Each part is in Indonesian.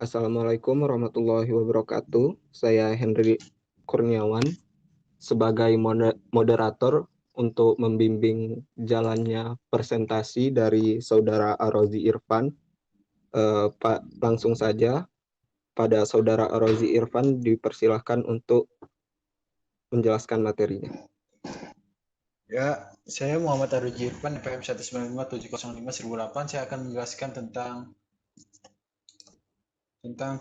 Assalamualaikum warahmatullahi wabarakatuh. Saya Henry Kurniawan sebagai moderator untuk membimbing jalannya presentasi dari Saudara Arozi Irfan. Pak, langsung saja pada Saudara Arozi Irfan dipersilahkan untuk menjelaskan materinya. Ya, saya Muhammad Arozi Irfan, PM 1957005-1008. Saya akan menjelaskan tentang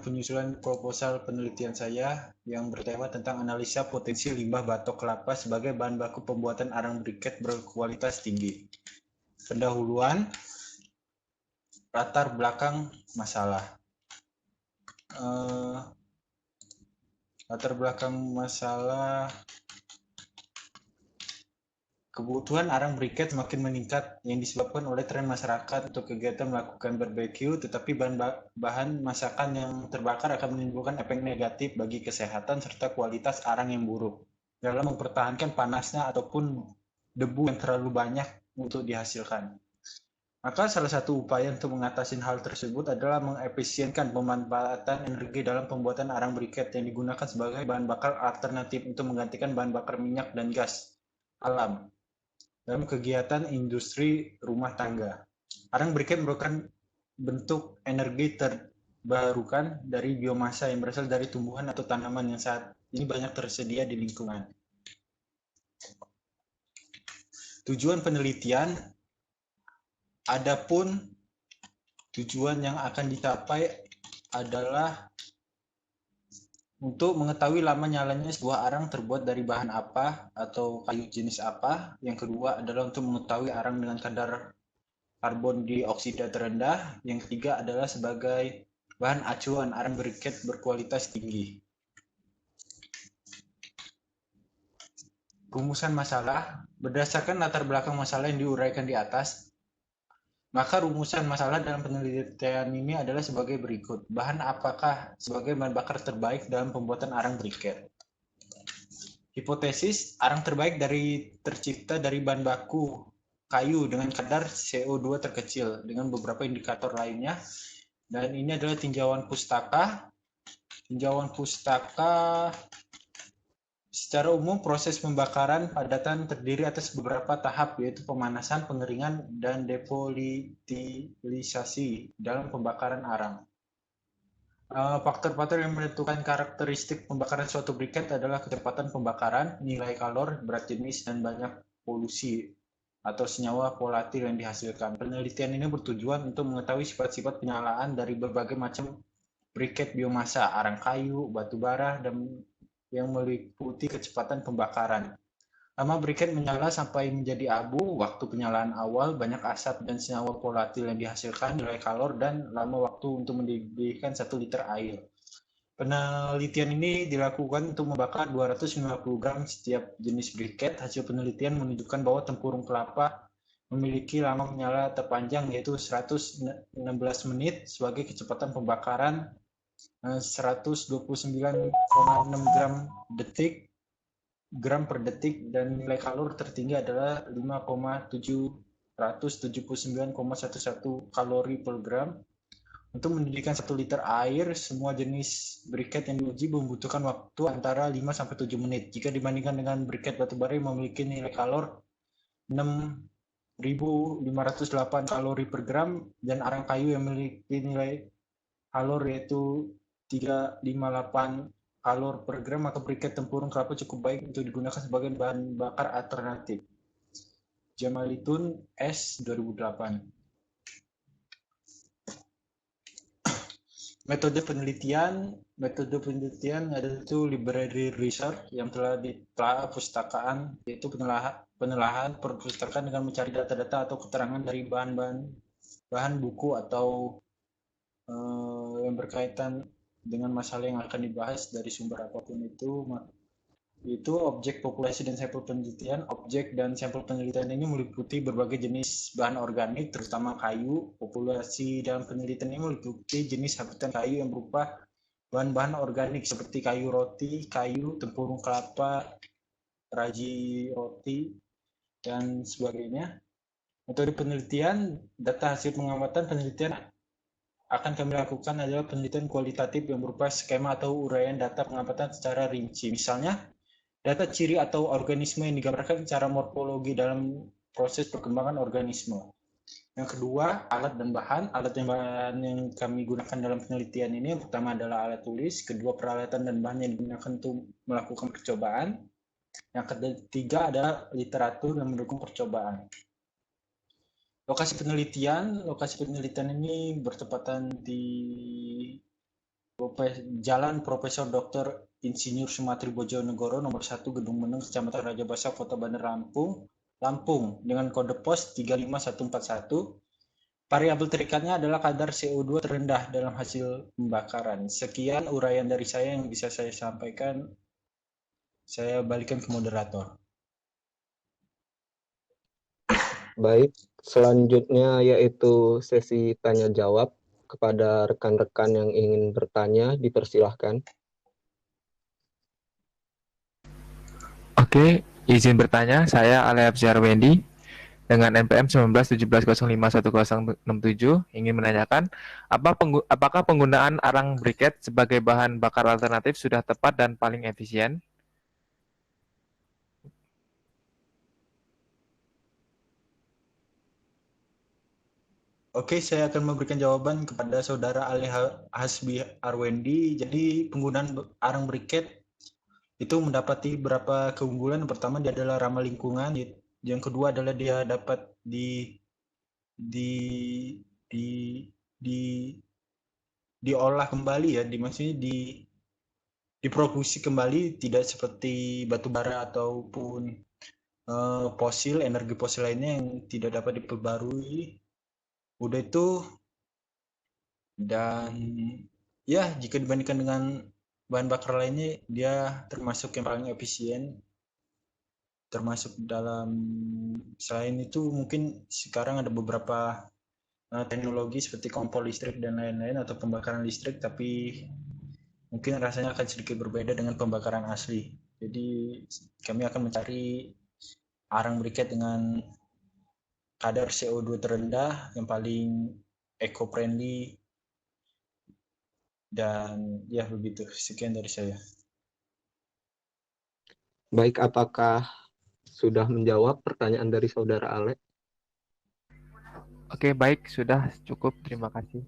penyusunan proposal penelitian saya yang bertema tentang analisa potensi limbah batok kelapa sebagai bahan baku pembuatan arang briket berkualitas tinggi. Pendahuluan, latar belakang masalah. Latar belakang masalah, kebutuhan arang briket semakin meningkat yang disebabkan oleh tren masyarakat untuk kegiatan melakukan barbecue, tetapi bahan masakan yang terbakar akan menimbulkan efek negatif bagi kesehatan serta kualitas arang yang buruk dalam mempertahankan panasnya ataupun debu yang terlalu banyak untuk dihasilkan. Maka salah satu upaya untuk mengatasi hal tersebut adalah mengefisienkan pemanfaatan energi dalam pembuatan arang briket yang digunakan sebagai bahan bakar alternatif untuk menggantikan bahan bakar minyak dan gas alam dalam kegiatan industri rumah tangga. Arang briket merupakan bentuk energi terbarukan dari biomasa yang berasal dari tumbuhan atau tanaman yang saat ini banyak tersedia di lingkungan. Tujuan penelitian, adapun tujuan yang akan dicapai adalah untuk mengetahui lama nyalanya sebuah arang terbuat dari bahan apa atau kayu jenis apa. Yang kedua adalah untuk mengetahui arang dengan kadar karbon dioksida terendah. Yang ketiga adalah sebagai bahan acuan arang briket berkualitas tinggi. Rumusan masalah, berdasarkan latar belakang masalah yang diuraikan di atas, maka rumusan masalah dalam penelitian ini adalah sebagai berikut. Bahan apakah sebagai bahan bakar terbaik dalam pembuatan arang briket? Hipotesis, arang terbaik tercipta dari bahan baku kayu dengan kadar CO2 terkecil dengan beberapa indikator lainnya. Dan ini adalah tinjauan pustaka. Tinjauan pustaka secara umum proses pembakaran padatan terdiri atas beberapa tahap, yaitu pemanasan, pengeringan, dan devolatilisasi dalam pembakaran arang. Faktor-faktor yang menentukan karakteristik pembakaran suatu briket adalah kecepatan pembakaran, nilai kalor, berat jenis, dan banyak polusi atau senyawa volatil yang dihasilkan. Penelitian ini bertujuan untuk mengetahui sifat-sifat penyalaan dari berbagai macam briket biomasa, arang kayu, batu bara, dan yang meliputi kecepatan pembakaran. Lama briket menyala sampai menjadi abu, waktu penyalaan awal, banyak asap dan senyawa volatil yang dihasilkan, nilai kalor, dan lama waktu untuk mendidihkan 1 liter air. Penelitian ini dilakukan untuk membakar 250 gram setiap jenis briket. Hasil penelitian menunjukkan bahwa tempurung kelapa memiliki lama menyala terpanjang, yaitu 116 menit sebagai kecepatan pembakaran 129,6 gram per detik, dan nilai kalor tertinggi adalah 5,779,11 kalori per gram. Untuk mendidihkan 1 liter air, semua jenis briket yang diuji membutuhkan waktu antara 5-7 menit. Jika dibandingkan dengan briket batubara yang memiliki nilai kalor 6.508 kalori per gram dan arang kayu yang memiliki nilai kalor yaitu 358 kalor per gram, maka briket tempurung kelapa cukup baik untuk digunakan sebagai bahan bakar alternatif. Jamalitun S. 2008. Metode penelitian yaitu library research yang telah ditelaah pustakaan, yaitu penelaahan perpustakaan dengan mencari data-data atau keterangan dari bahan buku atau yang berkaitan dengan masalah yang akan dibahas dari sumber apapun itu objek populasi dan sampel penelitian. Objek dan sampel penelitian ini meliputi berbagai jenis bahan organik, terutama kayu. Populasi dalam penelitian ini meliputi jenis habitat kayu yang berupa bahan-bahan organik seperti kayu roti, kayu, tempurung kelapa, raji roti, dan sebagainya. Metode penelitian, data hasil pengamatan penelitian akan kami lakukan adalah penelitian kualitatif yang berupa skema atau uraian data pengamatan secara rinci. Misalnya, data ciri atau organisme yang digambarkan secara morfologi dalam proses perkembangan organisme. Yang kedua, alat dan bahan. Alat dan bahan yang kami gunakan dalam penelitian ini, yang pertama adalah alat tulis, kedua peralatan dan bahan yang digunakan untuk melakukan percobaan, yang ketiga adalah literatur yang mendukung percobaan. Lokasi penelitian ini bertepatan di Jalan Profesor Dr. Insinyur Sumatri Bojonegoro nomor 1 Gedung Meneng, Kecamatan Raja Basa, Kota Bandar Lampung, Lampung dengan kode pos 35141. Variabel terikatnya adalah kadar CO2 terendah dalam hasil pembakaran. Sekian uraian dari saya yang bisa saya sampaikan. Saya balikan ke moderator. Baik, selanjutnya yaitu sesi tanya jawab. Kepada rekan-rekan yang ingin bertanya, dipersilahkan. Oke, izin bertanya, saya Alef Wendy dengan NPM 1917051067 ingin menanyakan apakah penggunaan arang briket sebagai bahan bakar alternatif sudah tepat dan paling efisien? Oke, saya akan memberikan jawaban kepada saudara Ali Hasbi Arwendi. Jadi penggunaan arang briket itu mendapati beberapa keunggulan. Pertama, dia adalah ramah lingkungan. Yang kedua adalah dia dapat di di di diolah kembali ya, maksudnya diproduksi kembali, tidak seperti batu bara ataupun fosil, energi fosil lainnya yang tidak dapat diperbarui. Udah itu, dan ya jika dibandingkan dengan bahan bakar lainnya, dia termasuk yang paling efisien. Termasuk dalam, selain itu mungkin sekarang ada beberapa teknologi seperti kompor listrik dan lain-lain atau pembakaran listrik, tapi mungkin rasanya akan sedikit berbeda dengan pembakaran asli. Jadi kami akan mencari arang briket dengan kadar CO2 terendah yang paling eco-friendly, dan ya begitu. Sekian dari saya. Baik, apakah sudah menjawab pertanyaan dari saudara Ale? Oke, baik, sudah cukup. Terima kasih.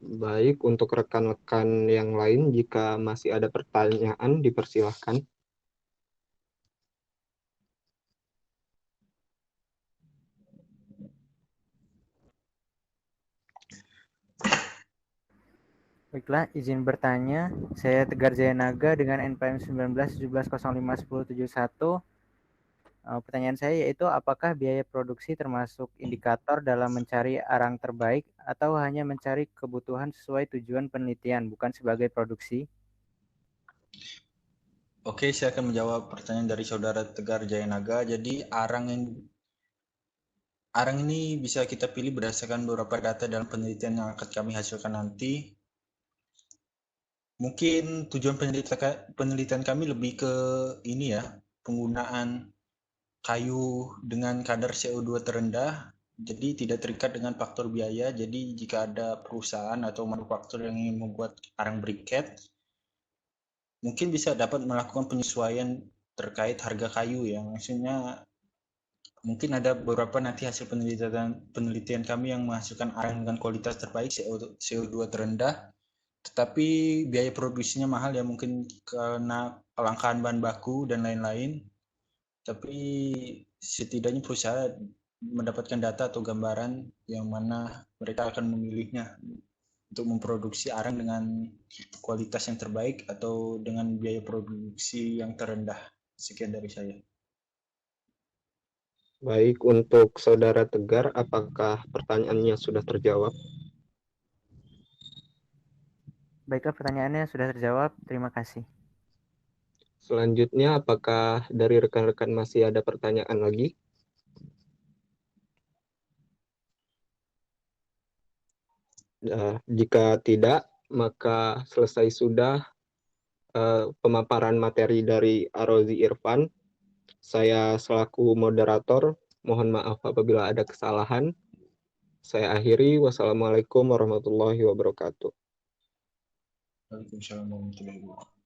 Baik, untuk rekan-rekan yang lain, jika masih ada pertanyaan, dipersilahkan. Baiklah, izin bertanya. Saya Tegar Jayanaga dengan NPM 1917051071. Pertanyaan saya yaitu apakah biaya produksi termasuk indikator dalam mencari arang terbaik atau hanya mencari kebutuhan sesuai tujuan penelitian, bukan sebagai produksi? Oke, saya akan menjawab pertanyaan dari saudara Tegar Jayanaga. Jadi arang ini bisa kita pilih berdasarkan beberapa data dalam penelitian yang akan kami hasilkan nanti. Mungkin tujuan penelitian kami lebih ke ini ya, penggunaan kayu dengan kadar CO2 terendah, jadi tidak terikat dengan faktor biaya. Jadi jika ada perusahaan atau manufaktur yang ingin membuat arang briket, mungkin bisa dapat melakukan penyesuaian terkait harga kayu, yang maksudnya mungkin ada beberapa nanti hasil penelitian kami yang menghasilkan arang dengan kualitas terbaik, CO2 terendah, tetapi biaya produksinya mahal ya, mungkin karena kelangkaan bahan baku dan lain-lain. Tapi setidaknya perusahaan mendapatkan data atau gambaran yang mana mereka akan memilihnya untuk memproduksi arang dengan kualitas yang terbaik atau dengan biaya produksi yang terendah. Sekian dari saya. Baik, untuk saudara Tegar, apakah pertanyaannya sudah terjawab? Baiklah, pertanyaannya sudah terjawab. Terima kasih. Selanjutnya, apakah dari rekan-rekan masih ada pertanyaan lagi? Jika tidak, maka selesai sudah pemaparan materi dari Arozi Irfan. Saya selaku moderator, mohon maaf apabila ada kesalahan. Saya akhiri. Wassalamualaikum warahmatullahi wabarakatuh. Waalaikumsalam warahmatullahi wabarakatuh.